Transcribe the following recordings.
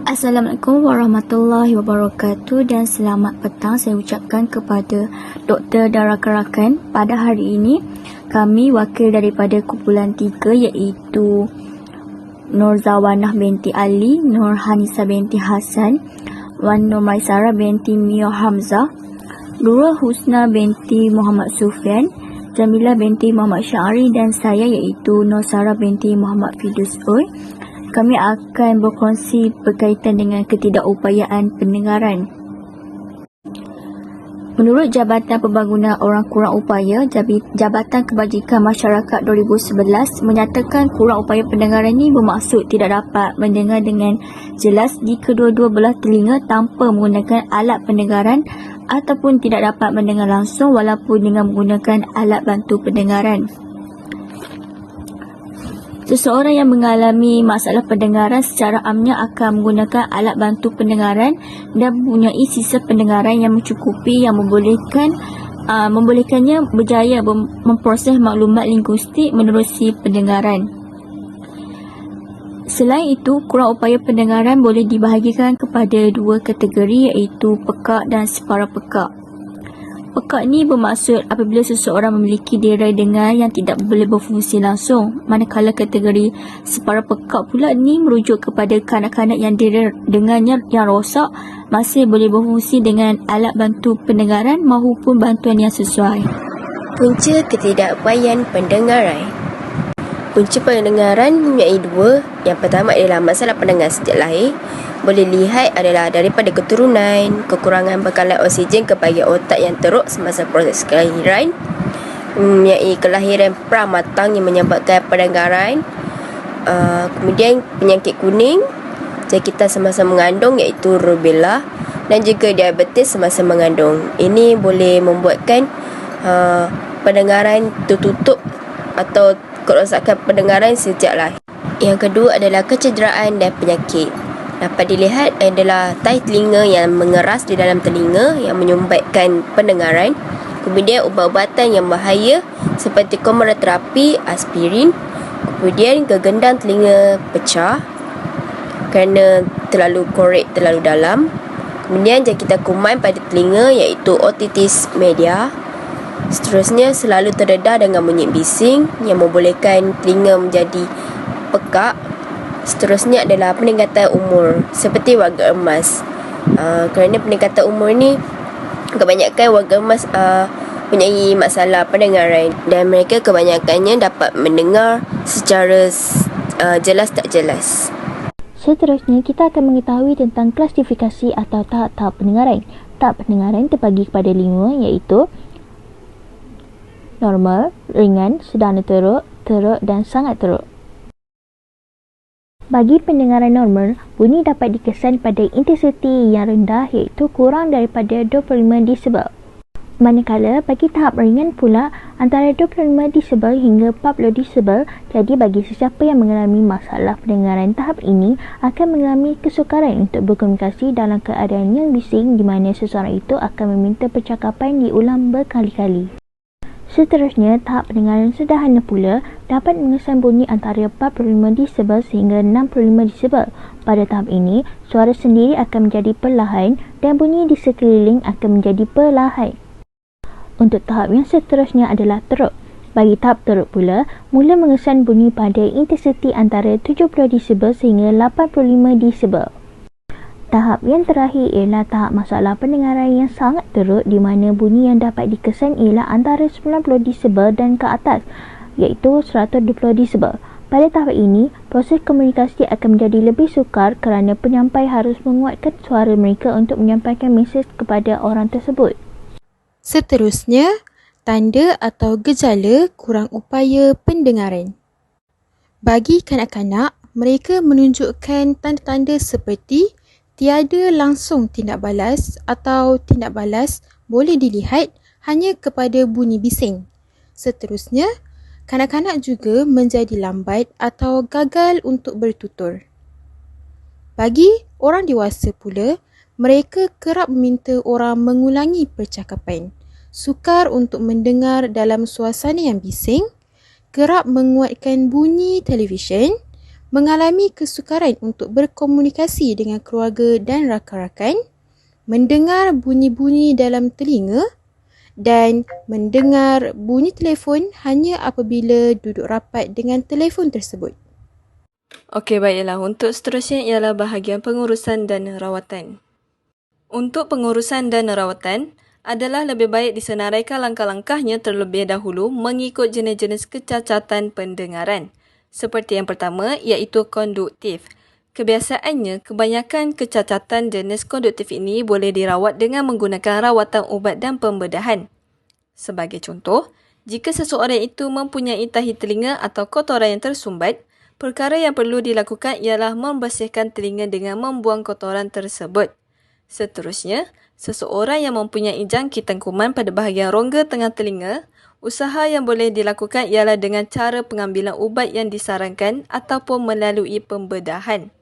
Assalamualaikum warahmatullahi wabarakatuh dan selamat petang saya ucapkan kepada doktor dan rakan-rakan. Pada hari ini kami wakil daripada kumpulan 3 iaitu Nur Zawanah binti Ali, Nur Hanisa binti Hasan, Wan Nur Maisara binti Mio Hamzah, Nurul Husna binti Muhammad Sufyan, Jamilah binti Muhammad Syari dan saya iaitu Nur Sarah binti Muhammad Fidus Oi. Kami akan berkongsi berkaitan dengan ketidakupayaan pendengaran. Menurut Jabatan Pembangunan Orang Kurang Upaya, Jabatan Kebajikan Masyarakat 2011 menyatakan kurang upaya pendengaran ini bermaksud tidak dapat mendengar dengan jelas di kedua-dua belah telinga tanpa menggunakan alat pendengaran ataupun tidak dapat mendengar langsung walaupun dengan menggunakan alat bantu pendengaran. Seseorang yang mengalami masalah pendengaran secara amnya akan menggunakan alat bantu pendengaran dan mempunyai sisa pendengaran yang mencukupi yang membolehkannya berjaya memproses maklumat linguistik menerusi pendengaran. Selain itu, kurang upaya pendengaran boleh dibahagikan kepada dua kategori iaitu pekak dan separa pekak. Pekak ni bermaksud apabila seseorang memiliki derai dengar yang tidak boleh berfungsi langsung, manakala kategori separa pekak pula ni merujuk kepada kanak-kanak yang derai dengarnya yang rosak masih boleh berfungsi dengan alat bantu pendengaran maupun bantuan yang sesuai. Punca ketidakupayaan pendengaran. Punca pendengaran mempunyai dua. Yang pertama adalah masalah pendengar sejak lahir. Boleh lihat adalah daripada keturunan, kekurangan bekalan oksigen ke bahagian otak yang teruk semasa proses kelahiran, mempunyai kelahiran pramatang yang menyebabkan pendengaran, kemudian penyakit kuning jika kita semasa mengandung iaitu rubella, dan juga diabetes semasa mengandung. Ini boleh membuatkan pendengaran tertutup atau kerosakan pendengaran sejak lahir. Yang kedua adalah kecederaan dan penyakit. Dapat dilihat adalah tai telinga yang mengeras di dalam telinga yang menyumbatkan pendengaran. Kemudian ubat-ubatan yang bahaya seperti komeroterapi, aspirin. Kemudian kegendang telinga pecah kerana terlalu korek terlalu dalam. Kemudian jangkitan kuman pada telinga iaitu otitis media. Seterusnya selalu terdedah dengan bunyi bising yang membolehkan telinga menjadi pekak. Seterusnya adalah peningkatan umur seperti warga emas. Kerana peningkatan umur ni kebanyakan warga emas mempunyai masalah pendengaran dan mereka kebanyakannya dapat mendengar secara jelas tak jelas. Seterusnya kita akan mengetahui tentang klasifikasi atau tahap-tahap pendengaran. Tahap pendengaran terbagi kepada 5 iaitu normal, ringan, sedang teruk, teruk dan sangat teruk. Bagi pendengaran normal, bunyi dapat dikesan pada intensiti yang rendah iaitu kurang daripada 25 desibel. Manakala bagi tahap ringan pula antara 25 desibel hingga 40 desibel. Jadi bagi sesiapa yang mengalami masalah pendengaran tahap ini akan mengalami kesukaran untuk berkomunikasi dalam keadaan yang bising di mana seseorang itu akan meminta percakapan diulang berkali-kali. Seterusnya, tahap pendengaran sederhana pula dapat mengesan bunyi antara 45 desibel sehingga 65 desibel. Pada tahap ini, suara sendiri akan menjadi perlahan dan bunyi di sekeliling akan menjadi perlahan. Untuk tahap yang seterusnya adalah teruk. Bagi tahap teruk pula, mula mengesan bunyi pada intensiti antara 70 desibel sehingga 85 desibel. Tahap yang terakhir ialah tahap masalah pendengaran yang sangat teruk di mana bunyi yang dapat dikesan ialah antara 90 desibel dan ke atas iaitu 120 desibel. Pada tahap ini, proses komunikasi akan menjadi lebih sukar kerana penyampai harus menguatkan suara mereka untuk menyampaikan mesej kepada orang tersebut. Seterusnya, tanda atau gejala kurang upaya pendengaran. Bagi kanak-kanak, mereka menunjukkan tanda-tanda seperti tiada langsung tindak balas atau tindak balas boleh dilihat hanya kepada bunyi bising. Seterusnya, kanak-kanak juga menjadi lambat atau gagal untuk bertutur. Bagi orang dewasa pula, mereka kerap meminta orang mengulangi percakapan, sukar untuk mendengar dalam suasana yang bising, kerap menguatkan bunyi televisyen, mengalami kesukaran untuk berkomunikasi dengan keluarga dan rakan-rakan, mendengar bunyi-bunyi dalam telinga dan mendengar bunyi telefon hanya apabila duduk rapat dengan telefon tersebut. Okey, baiklah. Untuk seterusnya ialah bahagian pengurusan dan rawatan. Untuk pengurusan dan rawatan, adalah lebih baik disenaraikan langkah-langkahnya terlebih dahulu mengikut jenis-jenis kecacatan pendengaran. Seperti yang pertama, iaitu konduktif. Kebiasaannya, kebanyakan kecacatan jenis konduktif ini boleh dirawat dengan menggunakan rawatan ubat dan pembedahan. Sebagai contoh, jika seseorang itu mempunyai tahi telinga atau kotoran yang tersumbat, perkara yang perlu dilakukan ialah membersihkan telinga dengan membuang kotoran tersebut. Seterusnya, seseorang yang mempunyai jangkitan kuman pada bahagian rongga tengah telinga, usaha yang boleh dilakukan ialah dengan cara pengambilan ubat yang disarankan ataupun melalui pembedahan.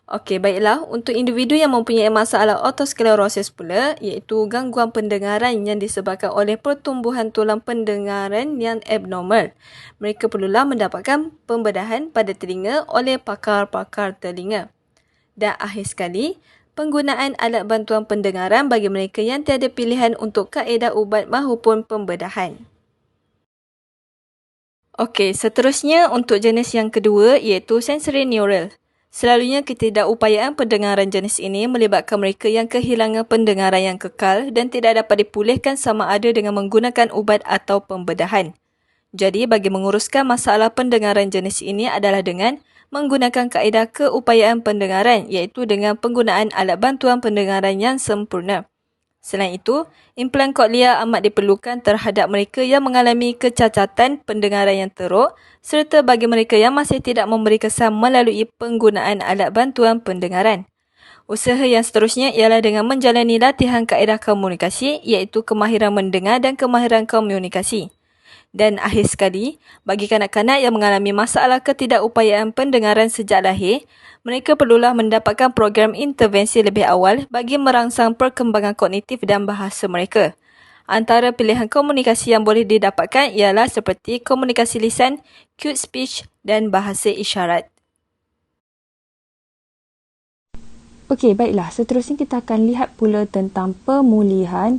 Okey, baiklah. Untuk individu yang mempunyai masalah otosklerosis pula, iaitu gangguan pendengaran yang disebabkan oleh pertumbuhan tulang pendengaran yang abnormal. Mereka perlulah mendapatkan pembedahan pada telinga oleh pakar-pakar telinga. Dan akhir sekali, penggunaan alat bantuan pendengaran bagi mereka yang tiada pilihan untuk kaedah ubat maupun pembedahan. Okey, seterusnya untuk jenis yang kedua iaitu sensory neural. Selalunya ketidakupayaan pendengaran jenis ini melibatkan mereka yang kehilangan pendengaran yang kekal dan tidak dapat dipulihkan sama ada dengan menggunakan ubat atau pembedahan. Jadi, bagi menguruskan masalah pendengaran jenis ini adalah dengan menggunakan kaedah keupayaan pendengaran iaitu dengan penggunaan alat bantuan pendengaran yang sempurna. Selain itu, implan kokliar amat diperlukan terhadap mereka yang mengalami kecacatan pendengaran yang teruk serta bagi mereka yang masih tidak memberi kesan melalui penggunaan alat bantuan pendengaran. Usaha yang seterusnya ialah dengan menjalani latihan kaedah komunikasi iaitu kemahiran mendengar dan kemahiran komunikasi. Dan akhir sekali, bagi kanak-kanak yang mengalami masalah ketidakupayaan pendengaran sejak lahir, mereka perlulah mendapatkan program intervensi lebih awal bagi merangsang perkembangan kognitif dan bahasa mereka. Antara pilihan komunikasi yang boleh didapatkan ialah seperti komunikasi lisan, cute speech dan bahasa isyarat. Okey, baiklah. Seterusnya kita akan lihat pula tentang pemulihan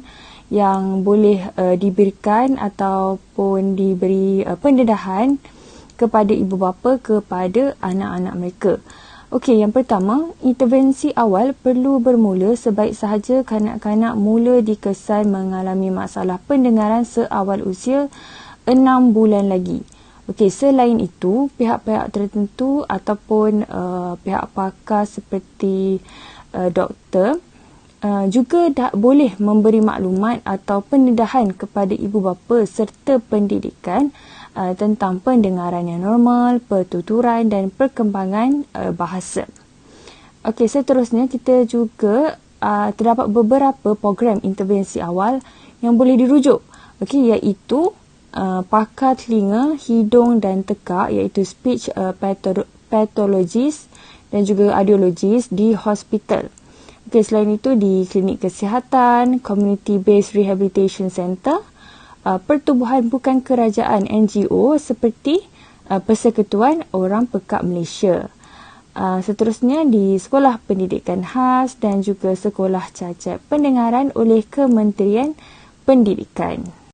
yang boleh diberikan ataupun diberi pendedahan kepada ibu bapa kepada anak-anak mereka. Okey, yang pertama, intervensi awal perlu bermula sebaik sahaja kanak-kanak mula dikesan mengalami masalah pendengaran seawal usia 6 bulan lagi. Okey, selain itu, pihak-pihak tertentu ataupun pihak pakar seperti doktor juga boleh memberi maklumat atau pendedahan kepada ibu bapa serta pendidikan tentang pendengaran yang normal, pertuturan dan perkembangan bahasa. Okey, seterusnya kita juga terdapat beberapa program intervensi awal yang boleh dirujuk. Okey, iaitu pakar telinga, hidung dan tekak iaitu speech pathologist dan juga audiologist di hospital. Okay, selain itu di klinik kesihatan, community based rehabilitation center, pertubuhan bukan kerajaan NGO seperti Persekutuan Orang Pekak Malaysia. Seterusnya di sekolah pendidikan khas dan juga sekolah cacat pendengaran oleh Kementerian Pendidikan.